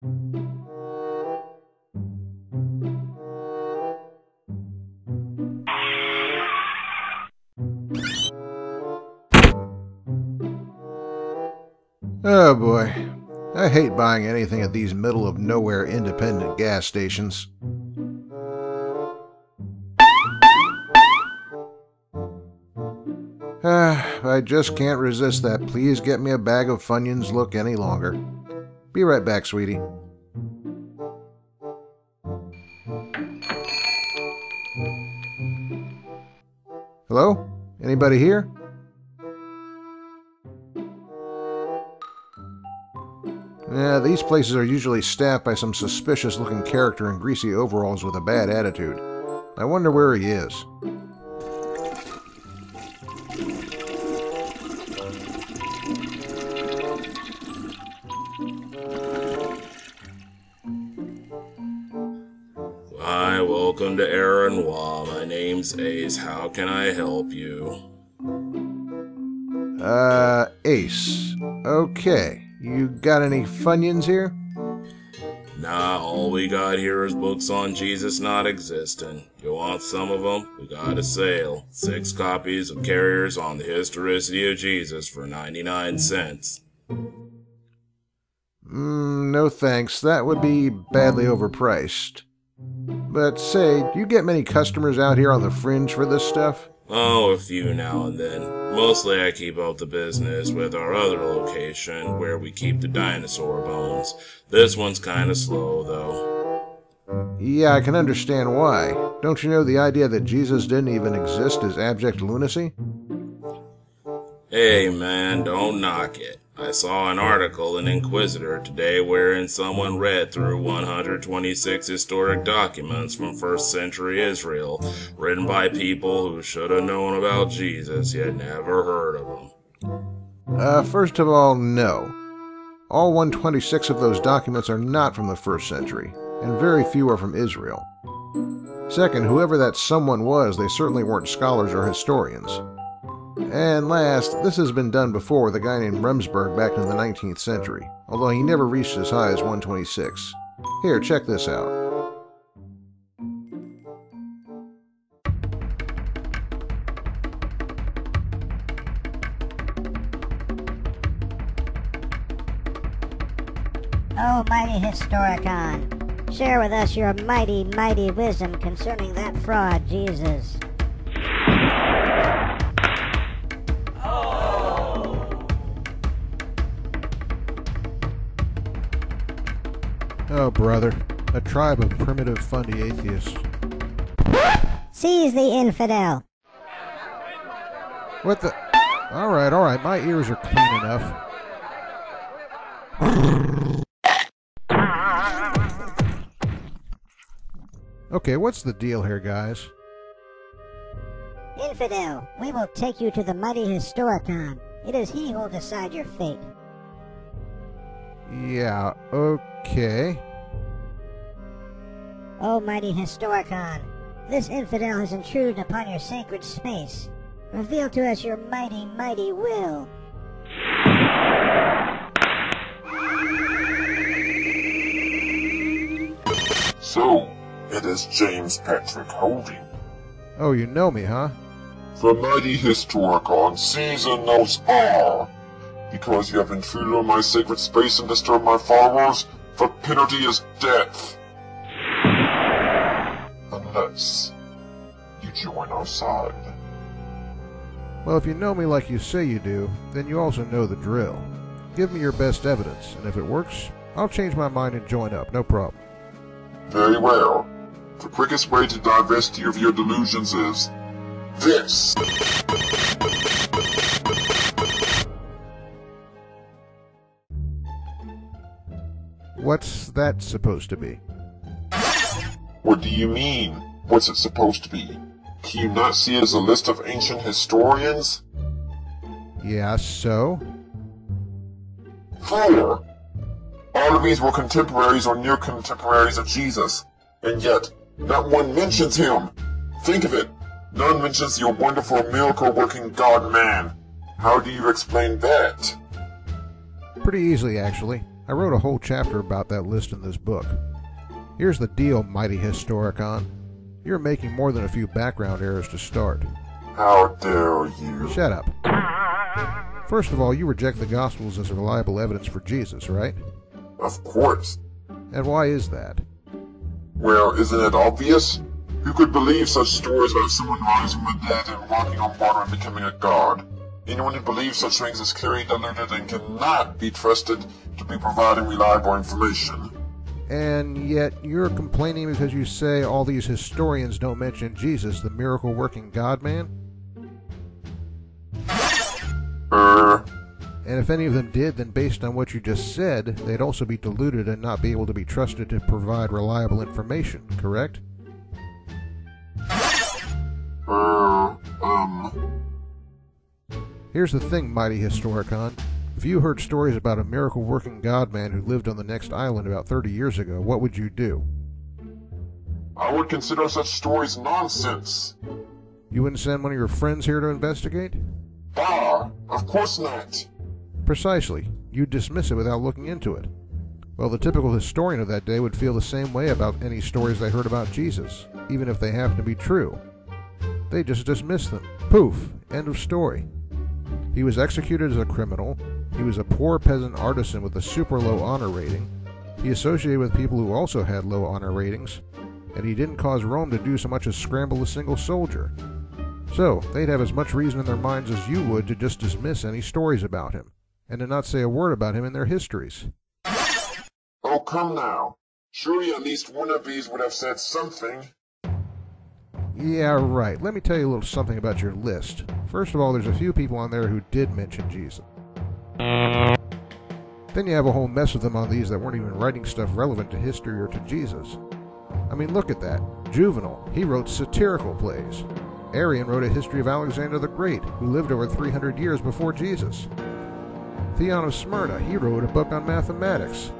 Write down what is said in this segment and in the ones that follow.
Oh boy, I hate buying anything at these middle-of-nowhere independent gas stations. I just can't resist that please get me a bag of Funyuns look any longer. Be right back, sweetie. Hello? Anybody here? Yeah, these places are usually staffed by some suspicious-looking character in greasy overalls with a bad attitude. I wonder where he is. Hi, welcome to Aron. My name's Ace. How can I help you? Ace. Okay. You got any Funyuns here? Nah, all we got here is books on Jesus not existing. You want some of them? We got a sale. 6 copies of Carriers on the Historicity of Jesus for 99 cents. No thanks. That would be badly overpriced. But say, do you get many customers out here on the fringe for this stuff? Oh, a few now and then. Mostly I keep up the business with our other location, where we keep the dinosaur bones. This one's kinda slow, though. Yeah, I can understand why. Don't you know the idea that Jesus didn't even exist is abject lunacy? Hey man, don't knock it. I saw an article in Inquisitor today wherein someone read through 126 historic documents from 1st century Israel, written by people who should have known about Jesus yet never heard of him. First of all, no. All 126 of those documents are not from the 1st century, and very few are from Israel. Second, whoever that someone was, they certainly weren't scholars or historians. And last, this has been done before with a guy named Remsburg back in the 19th century, although he never reached as high as 126. Here, check this out. Oh, mighty Historicon, share with us your mighty, mighty wisdom concerning that fraud, Jesus. Oh, brother. A tribe of primitive, fundy atheists. Seize the infidel! What the... Alright, my ears are clean enough. Okay, what's the deal here, guys? Infidel, we will take you to the mighty Historicon. It is he who will decide your fate. Yeah, okay. O mighty Historicon, this infidel has intruded upon your sacred space. Reveal to us your mighty, mighty will. So, it is James Patrick Holding. Oh, you know me, huh? The mighty Historicon sees and knows all. Because you have intruded on my sacred space and disturbed my followers, the penalty is death. Unless you join our side. Well, if you know me like you say you do, then you also know the drill. Give me your best evidence, and if it works, I'll change my mind and join up, no problem. Very well. The quickest way to divest you of your delusions is this. What's that supposed to be? What do you mean? What's it supposed to be? Can you not see it as a list of ancient historians? Yeah, so? 4. All of these were contemporaries or near contemporaries of Jesus, and yet not one mentions him. Think of it. None mentions your wonderful miracle-working God-man. How do you explain that? Pretty easily, actually. I wrote a whole chapter about that list in this book. Here's the deal, mighty Historicon. You're making more than a few background errors to start. How dare you? Shut up. First of all, you reject the Gospels as reliable evidence for Jesus, right? Of course. And why is that? Well, isn't it obvious? Who could believe such stories about someone rising from the dead and walking on water and becoming a god? Anyone who believes such things is clearly deluded and cannot be trusted to be providing reliable information. And yet you're complaining because you say all these historians don't mention Jesus, the miracle-working God-man? And if any of them did, then based on what you just said, they'd also be deluded and not be able to be trusted to provide reliable information, correct? Here's the thing, mighty Historicon. If you heard stories about a miracle-working God-man who lived on the next island about 30 years ago, what would you do? I would consider such stories nonsense. You wouldn't send one of your friends here to investigate? Bah! Of course not. Precisely. You'd dismiss it without looking into it. Well, the typical historian of that day would feel the same way about any stories they heard about Jesus, even if they happen to be true. They just dismiss them. Poof. End of story. He was executed as a criminal. He was a poor peasant artisan with a super low honor rating. He associated with people who also had low honor ratings. And he didn't cause Rome to do so much as scramble a single soldier. So, they'd have as much reason in their minds as you would to just dismiss any stories about him, and to not say a word about him in their histories. Oh, come now. Surely at least one of these would have said something. Yeah, right. Let me tell you a little something about your list. First of all, there's a few people on there who did mention Jesus. Then you have a whole mess of them on these that weren't even writing stuff relevant to history or to Jesus. I mean, look at that. Juvenal, he wrote satirical plays. Aron wrote a history of Alexander the Great, who lived over 300 years before Jesus. Theon of Smyrna, he wrote a book on mathematics.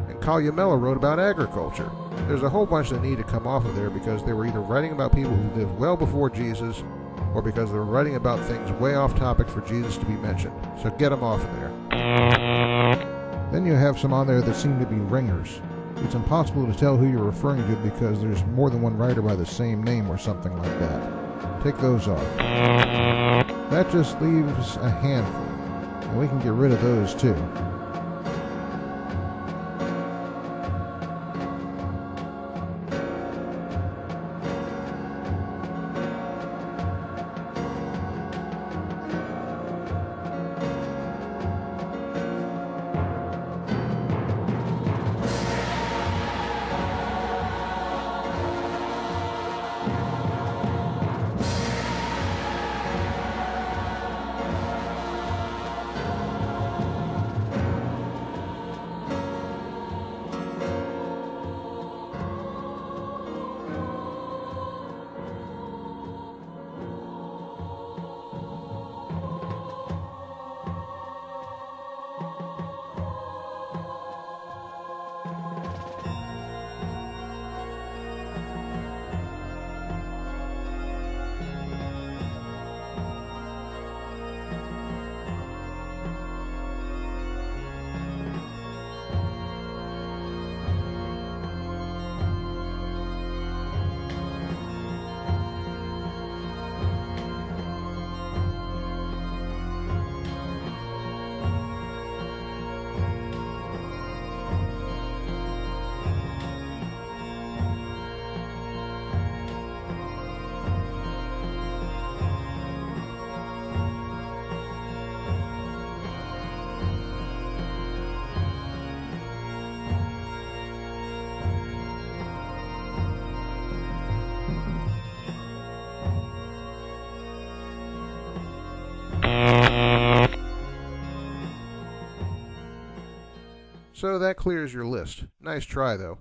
And Columella wrote about agriculture. There's a whole bunch that need to come off of there because they were either writing about people who lived well before Jesus, or because they were writing about things way off topic for Jesus to be mentioned. So get them off of there. Then you have some on there that seem to be ringers. It's impossible to tell who you're referring to because there's more than one writer by the same name or something like that. Take those off. That just leaves a handful, and we can get rid of those too. So that clears your list. Nice try, though.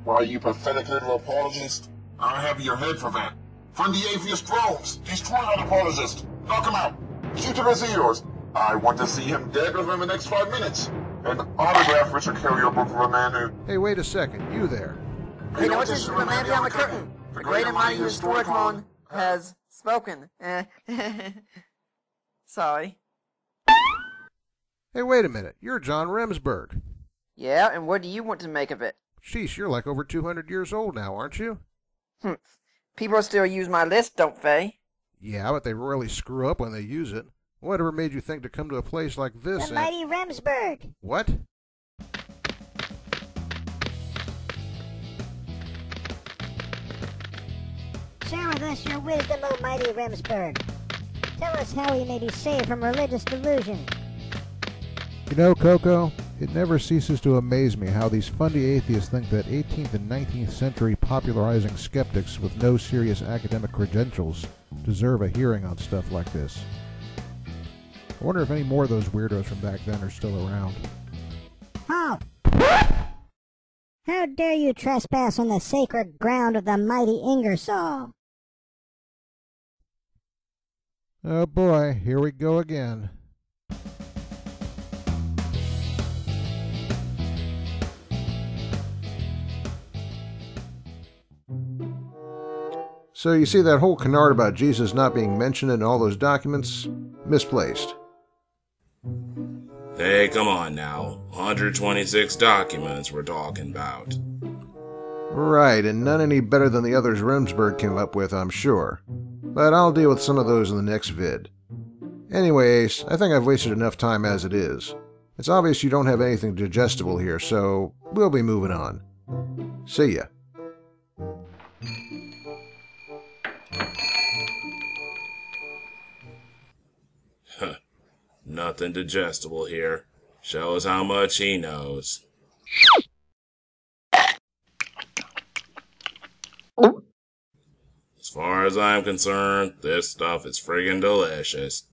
Why, you pathetic little apologist. I'll have your head for that. Find the atheist drones. Destroy that apologist. Knock him out. Shoot him his ears. I want to see him dead within the next 5 minutes. And autograph Richard Carrier book for a man who... Hey, wait a second. You there. Hey, notice the man behind the curtain. The great and mighty Historicon has spoken. Sorry. Hey, wait a minute. You're John Remsburg. Yeah, and what do you want to make of it? Sheesh, you're like over 200 years old now, aren't you? People still use my list, don't they? Yeah, but they really screw up when they use it. Whatever made you think to come to a place like this The mighty Remsburg. What? Share with us your wisdom, O mighty Remsburg. Tell us how we may be saved from religious delusion. You know, Coco, it never ceases to amaze me how these fundy atheists think that 18th and 19th century popularizing skeptics with no serious academic credentials deserve a hearing on stuff like this. I wonder if any more of those weirdos from back then are still around. Halt! How dare you trespass on the sacred ground of the mighty Ingersoll? Oh boy, here we go again. So you see that whole canard about Jesus not being mentioned in all those documents? Misplaced. Hey, come on now. 126 documents we're talking about. Right, and none any better than the others Remsburg came up with, I'm sure. But I'll deal with some of those in the next vid. Anyway, Ace, I think I've wasted enough time as it is. It's obvious you don't have anything digestible here, so we'll be moving on. See ya. Nothing digestible here. Shows how much he knows. As far as I'm concerned, this stuff is friggin' delicious.